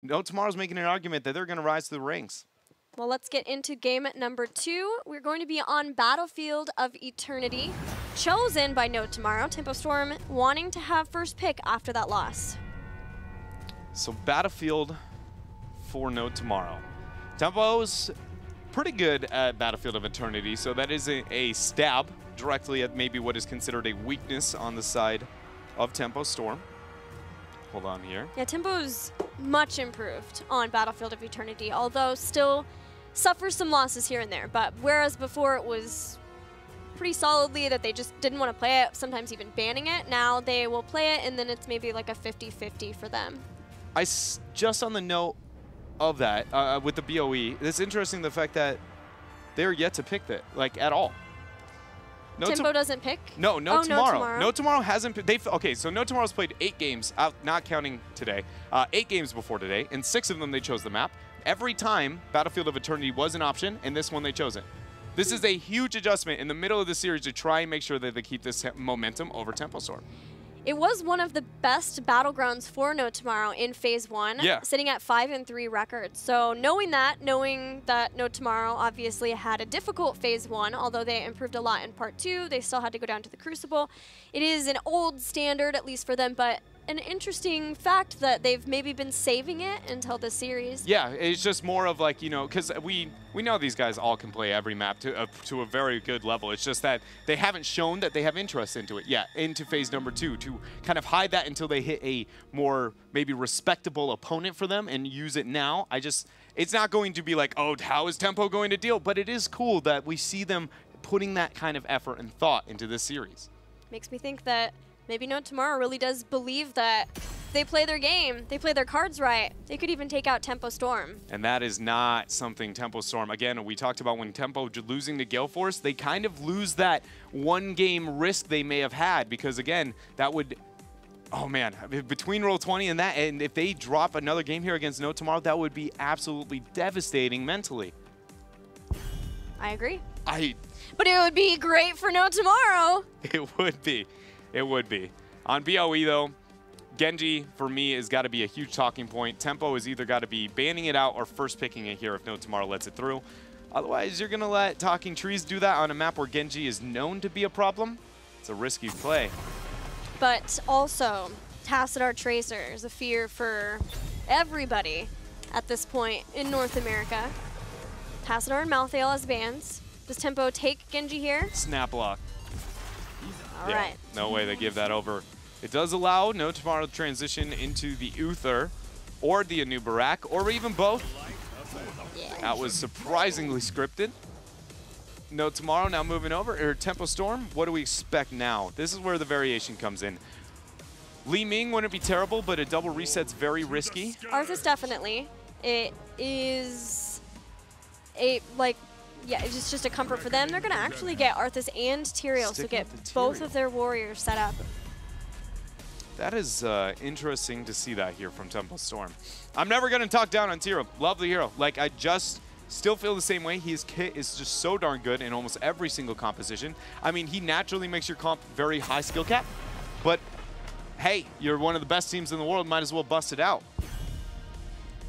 No Tomorrow's making an argument that they're going to rise to the ranks. Well, let's get into game number 2. We're going to be on Battlefield of Eternity, chosen by No Tomorrow. Tempo Storm wanting to have first pick after that loss. So Battlefield for No Tomorrow. Tempo's pretty good at Battlefield of Eternity, so that is a stab directly at maybe what is considered a weakness on the side of Tempo Storm. Hold on here. Yeah, Tempo's much improved on Battlefield of Eternity, although still suffers some losses here and there. But whereas before it was pretty solidly that they just didn't want to play it, sometimes even banning it, now they will play it, and then it's maybe like a 50-50 for them. Just on the note of that, with the BOE, it's interesting the fact that they're yet to pick that, like, at all. Tempo doesn't pick? No, No Tomorrow. No Tomorrow hasn't. Okay, so No Tomorrow's played 8 games, not counting today. 8 games before today, and 6 of them they chose the map. Every time Battlefield of Eternity was an option, and this one they chose it. This is a huge adjustment in the middle of the series to try and make sure that they keep this momentum over Tempo Storm. It was one of the best battlegrounds for No Tomorrow in Phase 1, sitting at 5-3 records. So knowing that No Tomorrow obviously had a difficult Phase 1, although they improved a lot in Part 2, they still had to go down to the Crucible. It is an old standard, at least for them, but an interesting fact that they've maybe been saving it until the series. Yeah, it's just more of like, you know, because we know these guys all can play every map to a very good level. It's just that they haven't shown that they have interest into it yet, into Phase number 2, to kind of hide that until they hit a more maybe respectable opponent for them and use it now. It's not going to be like, oh, how is Tempo going to deal? But it is cool that we see them putting that kind of effort and thought into this series. Makes me think that maybe No Tomorrow really does believe that they play their game, they play their cards right, they could even take out Tempo Storm. And that is not something Tempo Storm, again, we talked about when Tempo losing to Gale Force, they kind of lose that one-game risk they may have had because, again, that would, oh man, between Roll20 and that, and if they drop another game here against No Tomorrow, that would be absolutely devastating mentally. I agree. But it would be great for No Tomorrow. It would be. It would be. On BOE, though, Genji, for me, has got to be a huge talking point. Tempo has either got to be banning it out or first picking it here if No Tomorrow lets it through. Otherwise, you're going to let Talking Trees do that on a map where Genji is known to be a problem. It's a risky play. But also, Tassadar Tracer is a fear for everybody at this point in North America. Tassadar and Malthael as bans. Does Tempo take Genji here? Snap lock. All right. No way they give that over. It does allow No Tomorrow to transition into the Uther or the Anubarak, or even both. Yeah. That was surprisingly scripted. No Tomorrow now moving over. Or Tempo Storm, what do we expect now? This is where the variation comes in. Li Ming wouldn't be terrible, but a double reset's very risky. Arthas definitely. It is yeah, it's just a comfort for them. They're going to actually get Arthas and Tyrael, so get both of their warriors set up. That is interesting to see that here from Tempo Storm. I'm never going to talk down on Tyrael. Love the hero. Like, I just still feel the same way. His kit is just so darn good in almost every single composition. I mean, he naturally makes your comp very high skill cap, but hey, you're one of the best teams in the world. Might as well bust it out.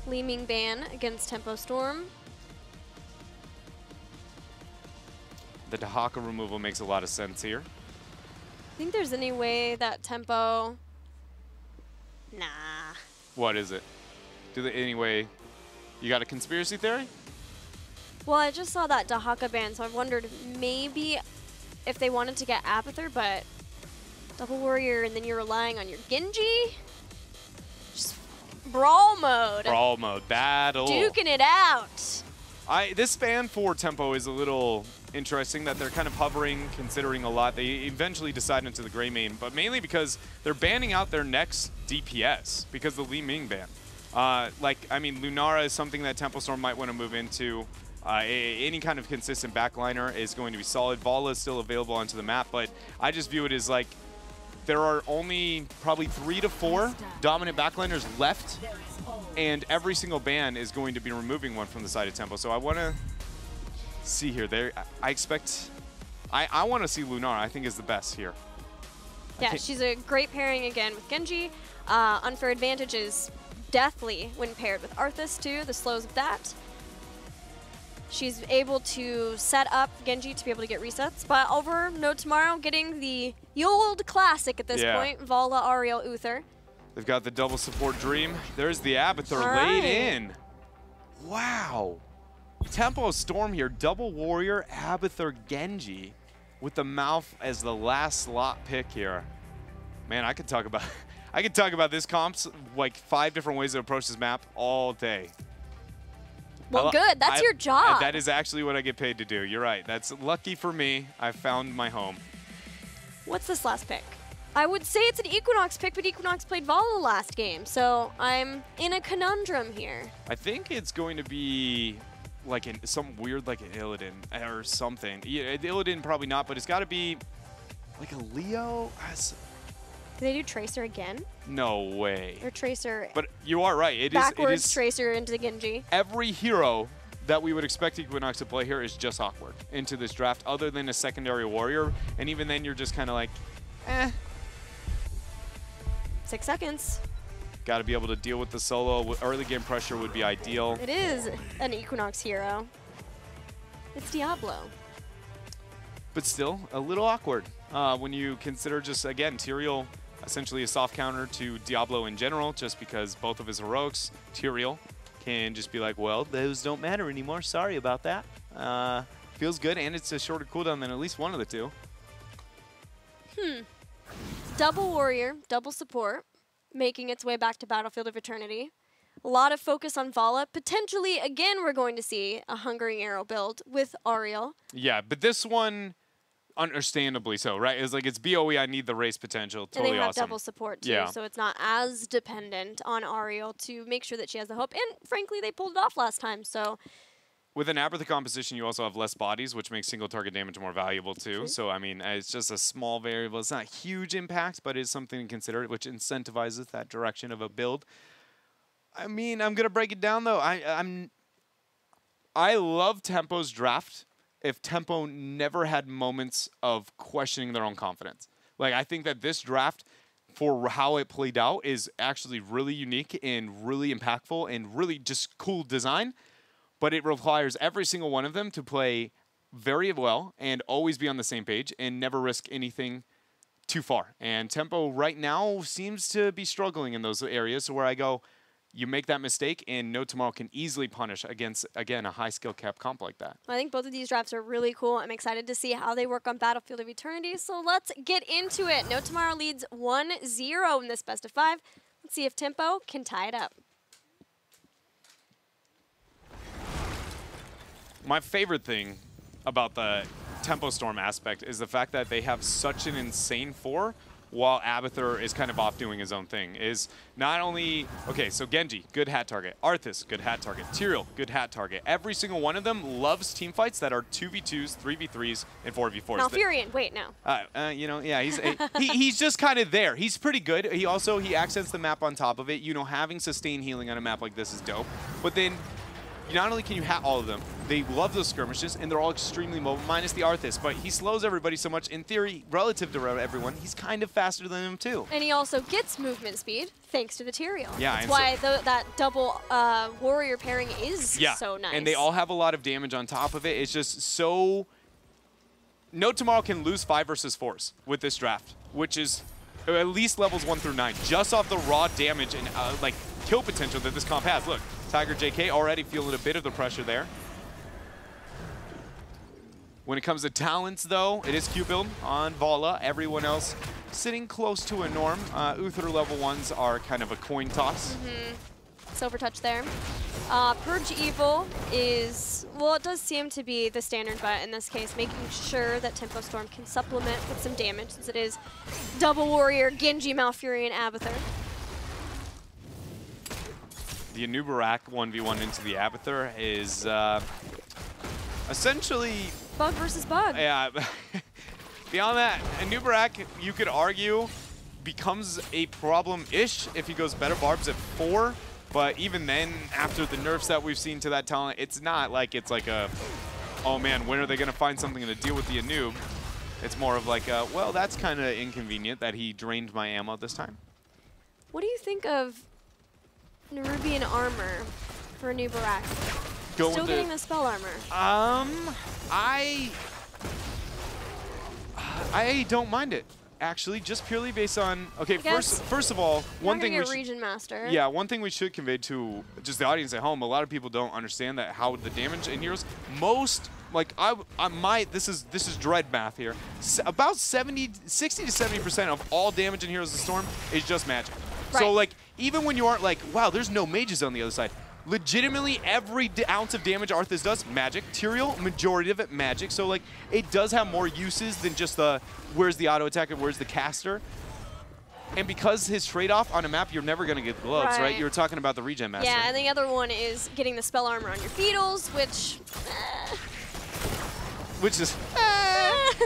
Li Ming ban against Tempo Storm. The Dahaka removal makes a lot of sense here. Think there's any way that Tempo... Nah. What is it? Anyway, you got a conspiracy theory? Well, I just saw that Dahaka ban, so I wondered maybe if they wanted to get Abathur, but double warrior and then you're relying on your Genji? Just brawl mode. Brawl mode, battle. Duking it out. This ban for Tempo is a little interesting that they're kind of hovering, considering a lot. They eventually decide into the Grey Main, but mainly because they're banning out their next DPS because of the Li Ming ban. I mean, Lunara is something that Tempo Storm might want to move into. Any kind of consistent backliner is going to be solid. Vala is still available onto the map, but I just view it as like there are only probably 3 to 4 dominant backliners left, and every single ban is going to be removing one from the side of Tempo. So I want to see here. I want to see Lunara. I think is the best here. Yeah, she's a great pairing again with Genji. Unfair advantage is deathly when paired with Arthas too, the slows of that. She's able to set up Genji to be able to get resets, but over No Tomorrow getting the old classic at this point, Vala, Ariel, Uther. They've got the double support Dream. There's the Abathur laid in. Wow. Tempo Storm here, double Warrior, Abathur, Genji, with the mouth as the last slot pick here. Man, I could talk about this comps like 5 different ways to approach this map all day. Well, good. That's your job. That is actually what I get paid to do. You're right. That's lucky for me. I found my home. What's this last pick? I would say it's an Equinox pick, but Equinox played Vala last game, so I'm in a conundrum here. I think it's going to be like some weird, like an Illidan or something. Yeah, Illidan probably not, but it's got to be like a Leo. Do they do Tracer again? No way. Or Tracer. But you are right. It is Tracer into the Genji. Every hero that we would expect Equinox to play here is just awkward into this draft, other than a secondary warrior. And even then, you're just kind of like, eh. 6 seconds. Got to be able to deal with the solo. Early game pressure would be ideal. It is an Equinox hero. It's Diablo. But still, a little awkward when you consider just, again, Tyrael essentially a soft counter to Diablo in general, just because both of his heroics, Tyrael, can just be like, well, those don't matter anymore. Sorry about that. Feels good, and it's a shorter cooldown than at least one of the two. Double Warrior, double support, making its way back to Battlefield of Eternity. A lot of focus on Vala. Potentially, again, we're going to see a Hungering Arrow build with Ariel. Yeah, but this one, understandably so, right? It's like, it's BOE, I need the race potential. Totally awesome. And they have double support, too, so it's not as dependent on Ariel to make sure that she has the hope. And, frankly, they pulled it off last time, so... With an Abathur composition, you also have less bodies, which makes single target damage more valuable, too. So, I mean, it's just a small variable. It's not a huge impact, but it's something to consider, which incentivizes that direction of a build. I mean, I'm going to break it down, though. I love Tempo's draft if Tempo never had moments of questioning their own confidence. Like, I think that this draft, for how it played out, is actually really unique and really impactful and really just cool design. But it requires every single one of them to play very well and always be on the same page and never risk anything too far. And Tempo right now seems to be struggling in those areas where I go, you make that mistake and No Tomorrow can easily punish against, again, a high skill cap comp like that. I think both of these drafts are really cool. I'm excited to see how they work on Battlefield of Eternity. So let's get into it. No Tomorrow leads 1-0 in this best of 5. Let's see if Tempo can tie it up. My favorite thing about the Tempo Storm aspect is the fact that they have such an insane 4 while Abathur is kind of off doing his own thing. Is not only, okay, so Genji, good hat target. Arthas, good hat target. Tyrael, good hat target. Every single one of them loves team fights that are 2v2s, 3v3s, and 4v4s. Malfurion, wait, no. You know, yeah, he's just kind of there. He's pretty good. He accents the map on top of it. You know, having sustained healing on a map like this is dope. But then, not only can you hat all of them, they love those skirmishes, and they're all extremely mobile, minus the Arthas. But he slows everybody so much. In theory, relative to everyone, he's kind of faster than them, too. And he also gets movement speed, thanks to the Tyrael. Yeah, that's why that double warrior pairing is so nice. And they all have a lot of damage on top of it. It's just so... No Tomorrow can lose 5 versus 4s with this draft, which is at least levels 1 through 9, just off the raw damage and like kill potential that this comp has. Look. Tiger JK already feeling a bit of the pressure there. When it comes to talents, though, it is Q build on Vala. Everyone else sitting close to a norm. Uther level 1s are kind of a coin toss. Silver touch there. Purge Evil is, well, it does seem to be the standard bet in this case, making sure that Tempo Storm can supplement with some damage, since it is double warrior, Genji, Malfurion, Abathur. The Anubarak 1v1 into the Abathur is essentially... Bug versus bug. Yeah. Beyond that, Anubarak, you could argue, becomes a problem-ish if he goes better barbs at 4. But even then, after the nerfs that we've seen to that talent, it's not like it's like a, oh man, when are they going to find something to deal with the Anub? It's more of like, well, that's kind of inconvenient that he drained my ammo this time. What do you think of Nerubian armor for a new Barak. Still getting the spell armor. I don't mind it. Actually, just purely based on first of all, one thing region master. Yeah, one thing we should convey to just the audience at home. A lot of people don't understand that how the damage in heroes. Most this is dread math here. About 60 to 70% of all damage in Heroes of the Storm is just magic. Right. So like even when you aren't like, wow, there's no mages on the other side. Legitimately, every ounce of damage Arthas does, magic. Tyrael, majority of it, magic. So, like, it does have more uses than just the where's the auto attack and where's the caster. And because his trade-off on a map, you're never going to get gloves, right? You were talking about the regen master. Yeah, and the other one is getting the spell armor on your Beetles, which is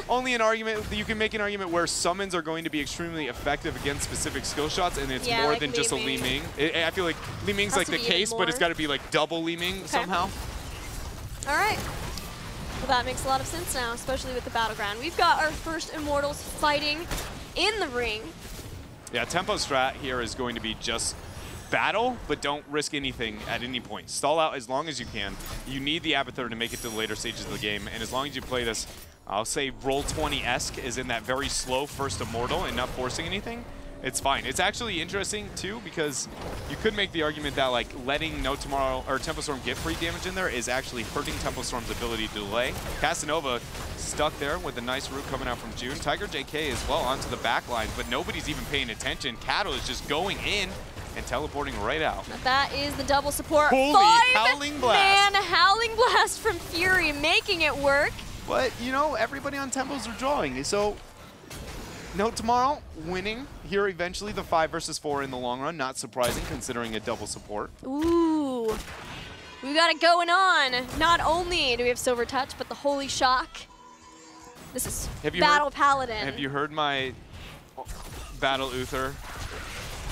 only an argument. You can make an argument where summons are going to be extremely effective against specific skill shots, and it's more than just a Li Ming. I feel like Li Ming's like the case, but it's got to be like double Li Ming somehow. All right. Well, that makes a lot of sense now, especially with the Battleground. We've got our first Immortals fighting in the ring. Yeah, tempo strat here is going to be just battle, but don't risk anything at any point. Stall out as long as you can. You need the Abathur to make it to the later stages of the game, and as long as you play this, I'll say Roll20-esque is in that very slow first Immortal and not forcing anything, it's fine. It's actually interesting, too, because you could make the argument that like letting No Tomorrow or Tempo Storm get free damage in there is actually hurting Tempo Storm's ability to delay. Casanova stuck there with a nice root coming out from June. Tiger JK as well onto the back line, but nobody's even paying attention. Cattle is just going in and teleporting right out. That is the double support. Holy Howling Blast. Man, Howling Blast from Fury, making it work. But, you know, everybody on Tempos are drawing. So, No Tomorrow winning here eventually the 5 versus 4 in the long run. Not surprising considering a double support. Ooh. We got it going on. Not only do we have Silver Touch, but the Holy Shock. This is Battle Paladin. Have you heard my Battle Uther?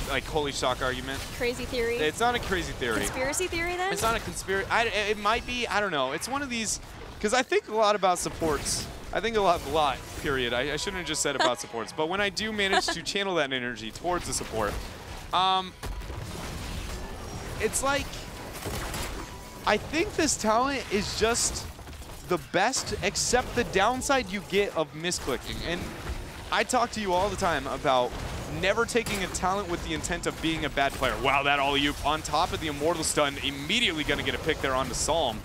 Like Holy Shock argument. Crazy theory. It's not a crazy theory. Conspiracy theory then? It's not a conspiracy. It might be. I don't know. It's one of these, because I think a lot about supports. I think a lot, period. I shouldn't have just said about supports. But when I do manage to channel that energy towards the support, it's like, I think this talent is just the best, except the downside you get of misclicking. And I talk to you all the time about never taking a talent with the intent of being a bad player. Wow, that alley-oop on top of the Immortal stun, immediately going to get a pick there onto Psalm.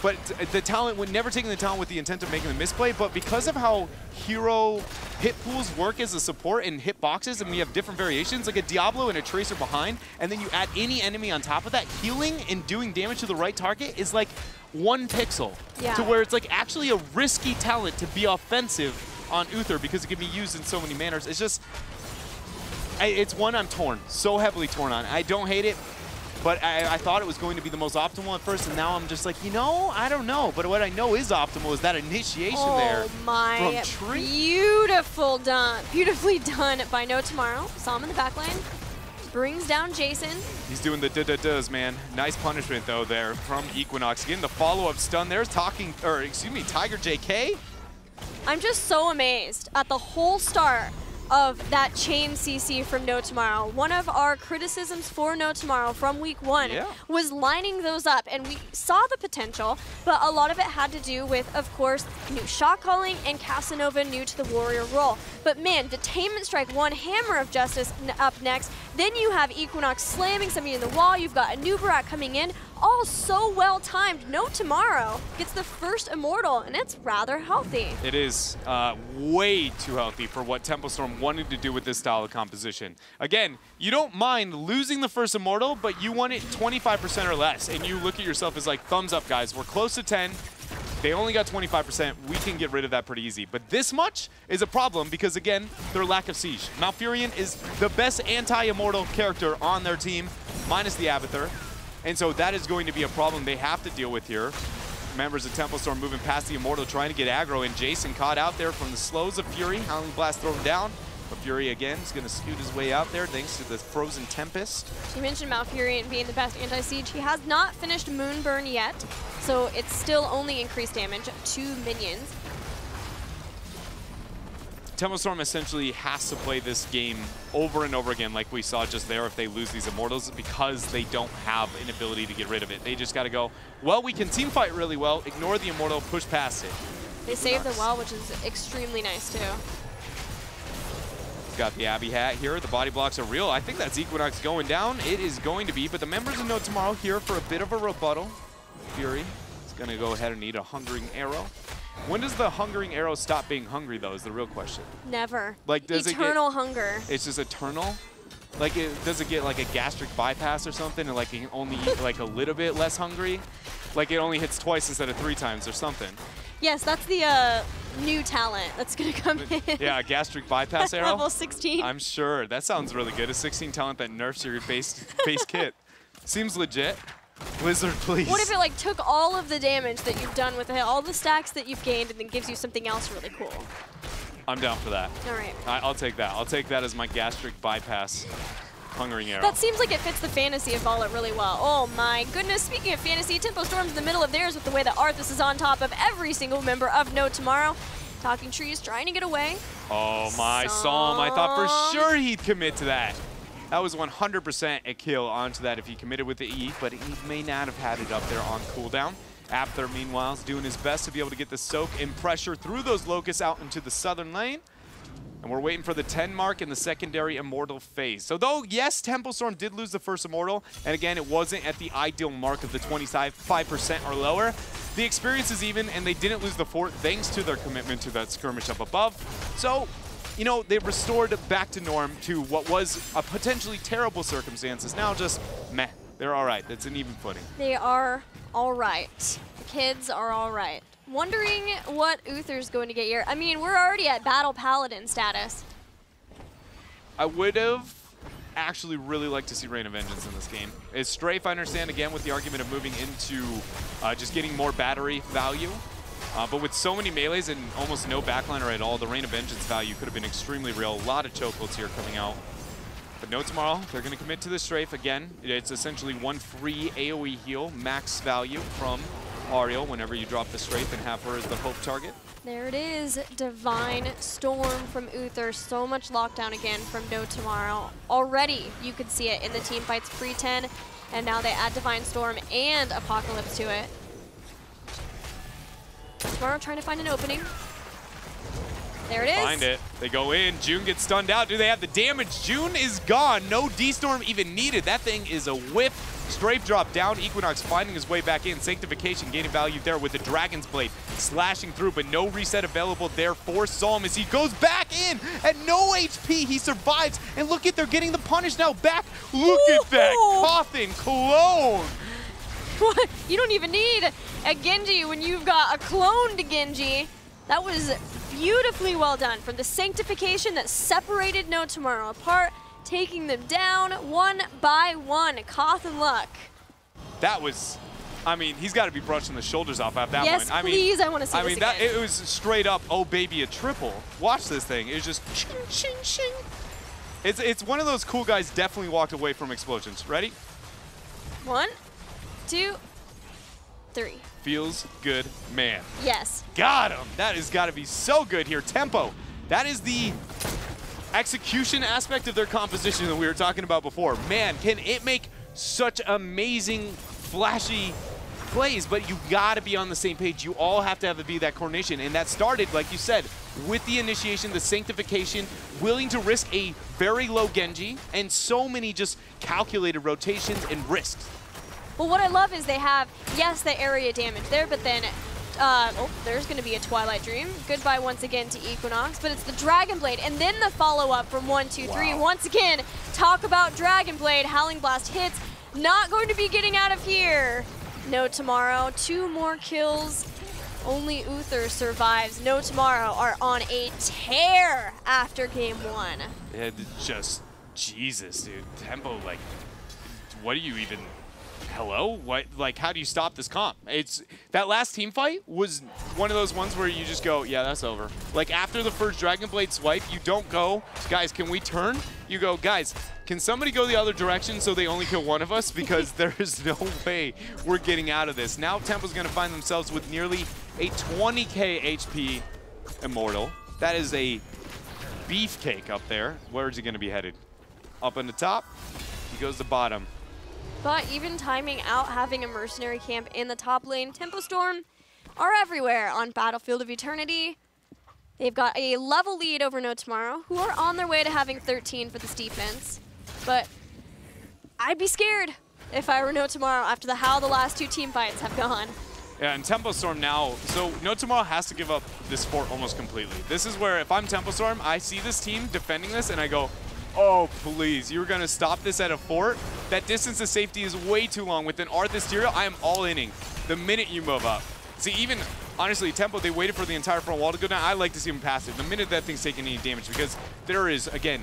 But the talent, never taking the talent with the intent of making the misplay, but because of how hero hit pools work as a support and hit boxes, and we have different variations, like a Diablo and a Tracer behind, and then you add any enemy on top of that, healing and doing damage to the right target is like 1 pixel. Yeah. To where it's like actually a risky talent to be offensive on Uther because it can be used in so many manners. It's just, it's one I'm torn, so heavily torn on. I don't hate it, but I thought it was going to be the most optimal at first, and now I'm just like, you know, I don't know. But what I know is optimal is that initiation there from Tree. Beautiful done. Beautifully done by No Tomorrow. Saw him in the back lane. Brings down Jason. He's doing the da-da-das, man. Nice punishment, though, there from Equinox. Again, the follow-up stun there. Tiger JK. I'm just so amazed at the whole start of that chain CC from No Tomorrow. One of our criticisms for No Tomorrow from week 1 was lining those up, and we saw the potential, but a lot of it had to do with, of course, new shot calling and Casanova new to the warrior role. But man, Detainment Strike 1, Hammer of Justice up next, then you have Equinox slamming somebody in the wall, you've got a new Barak coming in, all so well timed. No Tomorrow gets the first Immortal, and it's rather healthy. It is way too healthy for what Tempo Storm wanted to do with this style of composition. Again, you don't mind losing the first Immortal, but you want it 25% or less, and you look at yourself as like, thumbs up, guys. We're close to 10. They only got 25%. We can get rid of that pretty easy. But this much is a problem because, again, their lack of siege. Malfurion is the best anti-Immortal character on their team, minus the Abathur. And so that is going to be a problem they have to deal with here. Members of Tempo Storm moving past the Immortal, trying to get aggro, and Jason caught out there from the slows of Fury. Howling Blast thrown down. But Fury, again, is going to scoot his way out there thanks to the Frozen Tempest. You mentioned Malfurion being the best anti-siege. He has not finished Moonburn yet, so it's still only increased damage to minions. Tempo Storm essentially has to play this game over and over again like we saw just there if they lose these Immortals because they don't have an ability to get rid of it. They just got to go, well, we can team fight really well, ignore the Immortal, push past it. They saved the well, which is extremely nice too. Got the Abby hat here. The body blocks are real. I think that's Equinox going down. It is going to be, but the members of No Tomorrow here for a bit of a rebuttal. Fury is going to go ahead and eat a Hungering Arrow. When does the Hungering Arrow stop being hungry, though, is the real question. Never. Like, does eternal hunger. It's just eternal? Like, does it get like a gastric bypass or something, and like it can only eat like a little bit less hungry? Like it only hits twice instead of 3 times or something. Yes, that's the new talent that's going to come in. Yeah, a gastric bypass arrow? Level 16. I'm sure. That sounds really good. A 16 talent that nerfs your base kit. Seems legit. Blizzard, please. What if it like took all of the damage that you've done with it, all the stacks that you've gained, and then gives you something else really cool? I'm down for that. All right. I'll take that. I'll take that as my gastric bypass Hungering Arrow. That seems like it fits the fantasy of Ball It really well. Oh my goodness, speaking of fantasy, Tempo Storm's in the middle of theirs with the way that Arthas is on top of every single member of No Tomorrow. Talking Trees trying to get away. Oh my Psalm, I thought for sure he'd commit to that. That was 100% a kill onto that if he committed with the E, but he may not have had it up there on cooldown. Abathur, meanwhile, is doing his best to be able to get the soak and pressure through those locusts out into the southern lane. And we're waiting for the 10 mark in the secondary Immortal phase. So though, yes, Tempo Storm did lose the first Immortal, and again, it wasn't at the ideal mark of the 25% or lower, the experience is even, and they didn't lose the fort thanks to their commitment to that skirmish up above. So, you know, they've restored back to norm to what was a potentially terrible circumstances. Now just meh. They're all right. It's an even footing. They are all right. The kids are all right. Wondering what Uther's going to get here. I mean, we're already at Battle Paladin status. I would have actually really liked to see Reign of Vengeance in this game. Is Strafe, I understand, again, with the argument of moving into just getting more battery value. But with so many melees and almost no backliner at all, the Reign of Vengeance value could have been extremely real. A lot of chokeholds here coming out. But No Tomorrow, they're going to commit to the Strafe again. It's essentially one free AoE heal, max value from Ariel whenever you drop the Strafe and have her as the hope target. There it is, Divine Storm from Uther. So much lockdown again from No Tomorrow. Already, you could see it in the team fights pre-10, and now they add Divine Storm and Apocalypse to it. Tomorrow trying to find an opening. There it is. Find it. They go in. June gets stunned out. Do they have the damage? June is gone. No D-Storm even needed. That thing is a whip. Strafe drop down. Equinox finding his way back in. Sanctification gaining value there with the Dragon's Blade slashing through, but no reset available there for Psalm as he goes back in at no HP. He survives. And look at, they're getting the punish now back. Look at that. Coughing clone. What? You don't even need a Genji when you've got a cloned Genji. That was beautifully well done from the Sanctification that separated No Tomorrow apart, taking them down one by one. Koth and Luck. That was, I mean, he's got to be brushing the shoulders off at that yes, one. Please, I want to see this again. It was straight up, oh baby, a triple. Watch this thing. It was just ching, ching, ching. It's one of those cool guys definitely walked away from explosions. Ready? 1, 2, 3. Feels good, man. Yes. Got him. That has got to be so good here. Tempo. That is the execution aspect of their composition that we were talking about before. Man, can it make such amazing, flashy plays, but you got to be on the same page. You all have to have be that coordination, and that started, like you said, with the initiation, the Sanctification, willing to risk a very low Genji, and so many just calculated rotations and risks. Well, what I love is they have, yes, the area damage there, but then, there's going to be a Twilight Dream. Goodbye once again to Equinox, but it's the Dragon Blade, and then the follow-up from 1, 2, 3. Once again, talk about Dragon Blade. Howling Blast hits, not going to be getting out of here. No Tomorrow, 2 more kills. Only Uther survives. No Tomorrow are on a tear after game 1. Yeah, just, Jesus, dude. Tempo, like, what do you even... Hello? What? Like, how do you stop this comp? It's that last team fight was one of those ones where you just go, yeah, that's over. Like, after the first Dragon Blade swipe, you don't go, guys, can we turn? You go, guys, can somebody go the other direction so they only kill one of us? Because there is no way we're getting out of this. Now Tempo's going to find themselves with nearly a 20k HP Immortal. That is a beefcake up there. Where's he going to be headed? Up on the top. He goes to bottom. But even timing out having a mercenary camp in the top lane, Tempo Storm are everywhere on Battlefield of Eternity. They've got a level lead over No Tomorrow, who are on their way to having 13 for this defense. But I'd be scared if I were No Tomorrow after how the last 2 team fights have gone. Yeah, and Tempo Storm now, so No Tomorrow has to give up this fort almost completely. This is where if I'm Tempo Storm, I see this team defending this and I go, oh, please, you're going to stop this at a fort? That distance to safety is way too long. With an Arthas Tyrael, I am all-inning the minute you move up. See, even, honestly, Tempo, they waited for the entire front wall to go down. I like to see them pass it the minute that thing's taking any damage, because there is, again,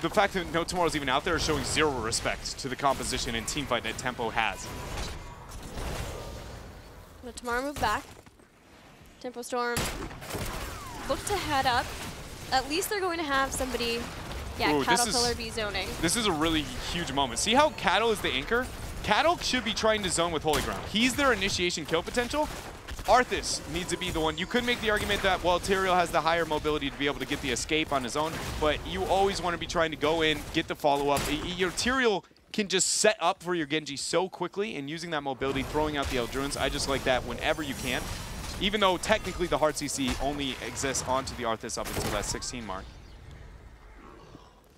the fact that No Tomorrow's even out there is showing zero respect to the composition and teamfight that Tempo has. No Tomorrow move back. Tempo Storm look to head up. At least they're going to have somebody. Yeah, Ooh, Caterpillar be zoning. This is a really huge moment. See how Cattle is the anchor? Cattle should be trying to zone with Holy Ground. He's their initiation kill potential. Arthas needs to be the one. You could make the argument that, well, Tyrael has the higher mobility to be able to get the escape on his own, but you always want to be trying to go in, get the follow-up. Your Tyrael can just set up for your Genji so quickly, and using that mobility, throwing out the Eldruins, I just like that whenever you can. Even though technically the hard CC only exists onto the Arthas up until that 16 mark.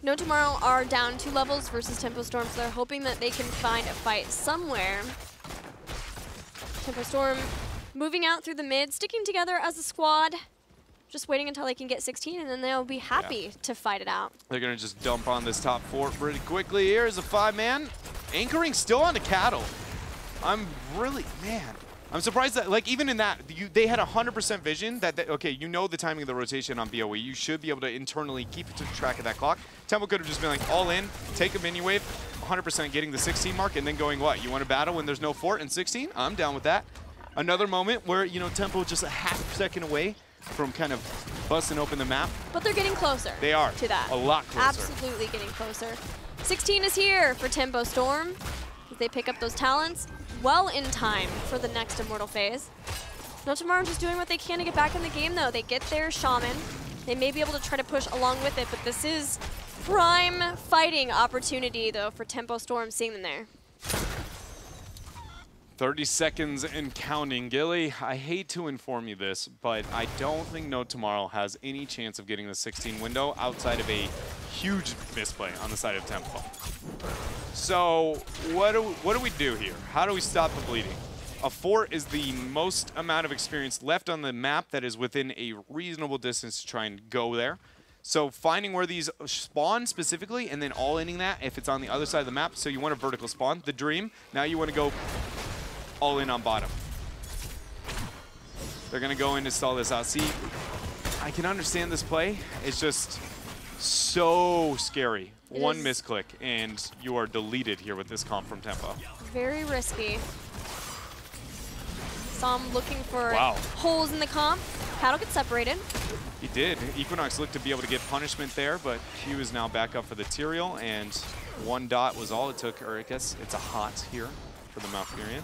No Tomorrow are down 2 levels versus Tempo Storm, so they're hoping that they can find a fight somewhere. Tempo Storm moving out through the mid, sticking together as a squad, just waiting until they can get 16, and then they'll be happy to fight it out. They're going to just dump on this top fort pretty quickly. Here's a 5-man. Anchoring still on the Cattle. I'm really, man. I'm surprised that, like, even in that, they had 100% vision that, okay, you know the timing of the rotation on BOE. You should be able to internally keep track of that clock. Tempo could have just been like, all in, take a minion wave, 100% getting the 16 mark, and then going, what, you want to battle when there's no fort in 16? I'm down with that. Another moment where, you know, Tempo just a half second away from kind of busting open the map. But they're getting closer. They are. To that. A lot closer. Absolutely getting closer. 16 is here for Tempo Storm. They pick up those talents well in time for the next Immortal phase. No Tomorrow just doing what they can to get back in the game, though. They get their Shaman. They may be able to try to push along with it, but this is prime fighting opportunity, though, for Tempo Storm, seeing them there. 30 seconds and counting. Gilly, I hate to inform you this, but I don't think No Tomorrow has any chance of getting the 16 window outside of a huge misplay on the side of Tempo. So what do we do here? How do we stop the bleeding? A fort is the most amount of experience left on the map that is within a reasonable distance to try and go there. So finding where these spawn specifically and then all-inning that if it's on the other side of the map. So you want a vertical spawn, the dream. Now you want to go all in on bottom. They're going to go in to stall this out. See, I can understand this play. It's just so scary. One misclick and you are deleted here with this comp from Tempo. Very risky. Som looking for holes in the comp. Cattle gets separated. He did. Equinox looked to be able to get punishment there, but Q is now back up for the Tyrael, and 1 dot was all it took, or I guess it's a hot here for the Malfurion.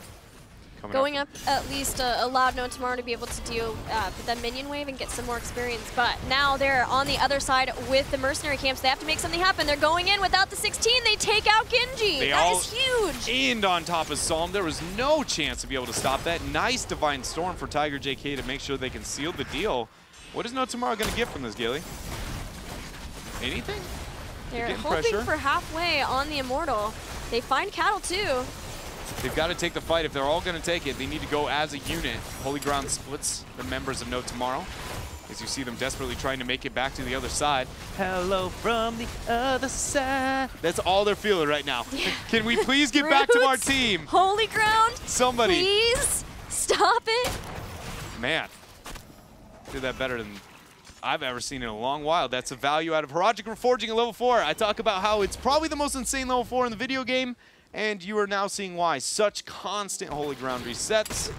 Going up at least allowed No Tomorrow to be able to deal with that minion wave and get some more experience. But now they're on the other side with the mercenary camps. They have to make something happen. They're going in without the 16. They take out Genji. That is huge. And on top of Psalm, there was no chance to be able to stop that. Nice Divine Storm for Tiger JK to make sure they can seal the deal. What is No Tomorrow going to get from this, Gilly? Anything? They're hoping for halfway on the Immortal. They find Cattle too. They've got to take the fight. If they're all going to take it, they need to go as a unit. Holy Ground splits the members of No Tomorrow as you see them desperately trying to make it back to the other side. Hello from the other side. That's all they're feeling right now. Yeah. Can we please get back to our team? Holy Ground. Somebody. Please stop it. Man, did that better than I've ever seen in a long while. That's a value out of Heroic Reforging at level 4. I talk about how it's probably the most insane level 4 in the video game. And you are now seeing why. Such constant Holy Ground resets.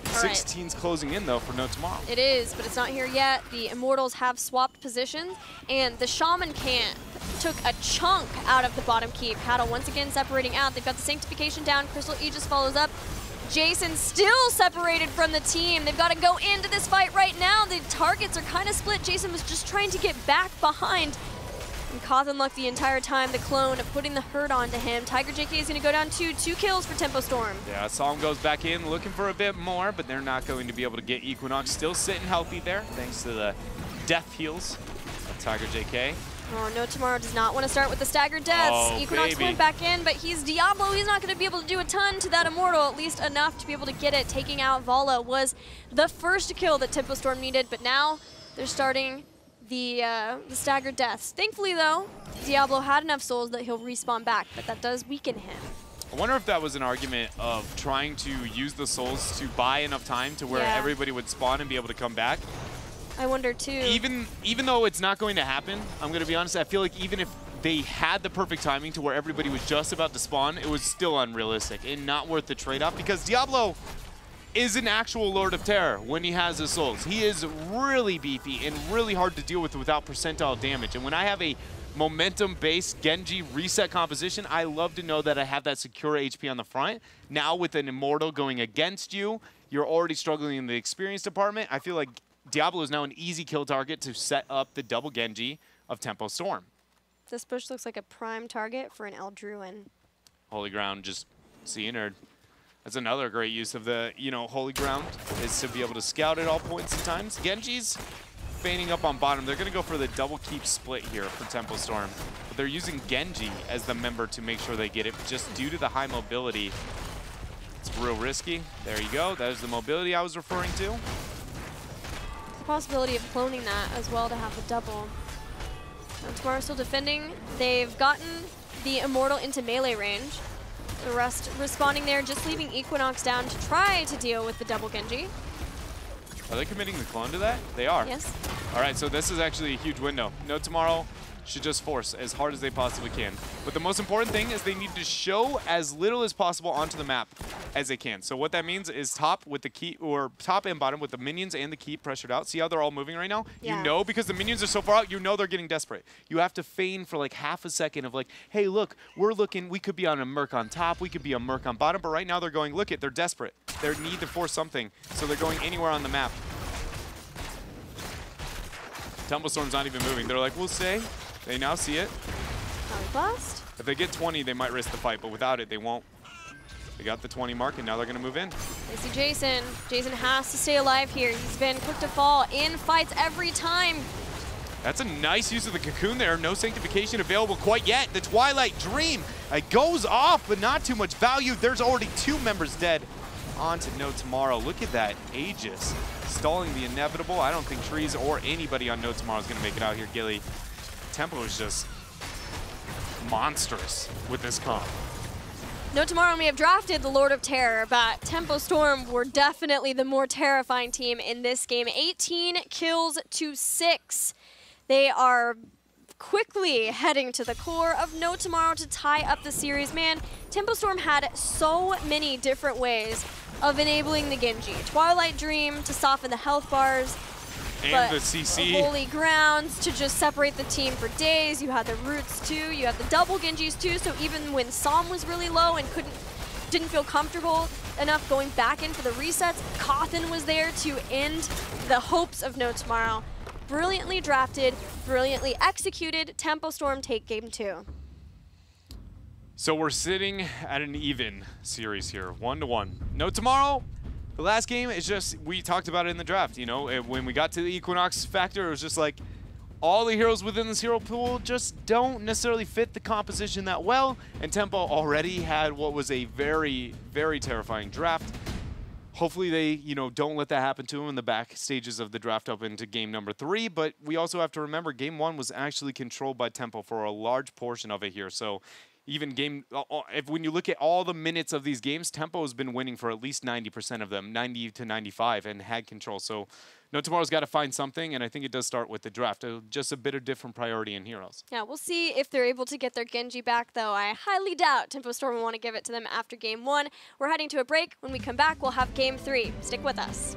16's closing in, though, for No Tomorrow. It is, but it's not here yet. The Immortals have swapped positions, and the Shaman camp took a chunk out of the bottom keep. Cattle once again separating out. They've got the Sanctification down. Crystal Aegis follows up. Jason still separated from the team. They've got to go into this fight right now. The targets are kind of split. Jason was just trying to get back behind. And Cawthon lucked the entire time, the clone, putting the hurt onto him. Tiger JK is going to go down to 2 kills for Tempo Storm. Yeah, Psalm goes back in looking for a bit more, but they're not going to be able to get Equinox. Still sitting healthy there, thanks to the death heals of Tiger JK. Oh, No Tomorrow does not want to start with the staggered deaths. Oh, Equinox went back in, but he's Diablo. He's not going to be able to do a ton to that Immortal, at least enough to be able to get it. Taking out Vala was the first kill that Tempo Storm needed, but now they're starting the staggered deaths. Thankfully, though, Diablo had enough souls that he'll respawn back, but that does weaken him. I wonder if that was an argument of trying to use the souls to buy enough time to where everybody would spawn and be able to come back. I wonder too. Even though it's not going to happen, I'm going to be honest, I feel like even if they had the perfect timing to where everybody was just about to spawn, it was still unrealistic and not worth the trade-off, because Diablo is an actual Lord of Terror when he has his souls. He is really beefy and really hard to deal with without percentile damage. And when I have a momentum-based Genji reset composition, I love to know that I have that secure HP on the front. Now with an Immortal going against you, you're already struggling in the experience department. I feel like Diablo is now an easy kill target to set up the double Genji of Tempo Storm. This bush looks like a prime target for an Eldruin. Holy Ground, just seeing her. That's another great use of the, Holy Ground, is to be able to scout at all points in times. Genji's feigning up on bottom. They're going to go for the double keep split here for Tempo Storm. But they're using Genji as the member to make sure they get it, just due to the high mobility. It's real risky. There you go. That is the mobility I was referring to. The possibility of cloning that as well to have the double. Tomorrow still defending. They've gotten the Immortal into melee range. The rest responding there, just leaving Equinox down to try to deal with the double Genji. Are they committing the clone to that? They are. Yes. All right, so this is actually a huge window. No Tomorrow should just force as hard as they possibly can. But the most important thing is they need to show as little as possible onto the map as they can. So what that means is top with the key, or top and bottom with the minions and the key pressured out. See how they're all moving right now? Yeah. You know, because the minions are so far out, you know they're getting desperate. You have to feign for like half a second of like, hey, look, we're looking, we could be on a Merc on top, we could be a Merc on bottom, but right now they're going, look it, they're desperate. They need to force something, so they're going anywhere on the map. Tempo Storm's not even moving. They're like, we'll stay. They now see it. Blast. If they get 20, they might risk the fight, but without it, they won't. They got the 20 mark, and now they're going to move in. They see Jason. Jason has to stay alive here. He's been quick to fall in fights every time. That's a nice use of the cocoon there. No sanctification available quite yet. The Twilight Dream goes off, but not too much value. There's already 2 members dead. On to No Tomorrow. Look at that Aegis stalling the inevitable. I don't think Trees or anybody on No Tomorrow is going to make it out here, Gilly. Tempo is just monstrous with this comp. No Tomorrow may have drafted the Lord of Terror, but Tempo Storm were definitely the more terrifying team in this game. 18 kills to 6. They are quickly heading to the core of No Tomorrow to tie up the series. Man, Tempo Storm had so many different ways of enabling the Genji. Twilight Dream to soften the health bars. And the CC. Holy Grounds to just separate the team for days. You had the Roots too. You had the double Genjis too. So even when Psalm was really low and didn't feel comfortable enough going back in for the resets, Cawthon was there to end the hopes of No Tomorrow. Brilliantly drafted, brilliantly executed. Tempo Storm take game 2. So we're sitting at an even series here, 1-1. No Tomorrow. The last game is just, we talked about it in the draft, when we got to the Equinox factor, it was just like, all the heroes within this hero pool just don't necessarily fit the composition that well, and Tempo already had what was a very, very terrifying draft. Hopefully they, don't let that happen to them in the back stages of the draft up into game number 3, but we also have to remember game 1 was actually controlled by Tempo for a large portion of it here, so even when you look at all the minutes of these games, Tempo has been winning for at least 90% of them, 90 to 95, and had control. So No Tomorrow's got to find something, and I think it does start with the draft. Just a bit of different priority in heroes. Yeah, we'll see if they're able to get their Genji back, though. I highly doubt Tempo Storm will want to give it to them after game 1. We're heading to a break. When we come back, we'll have game 3. Stick with us.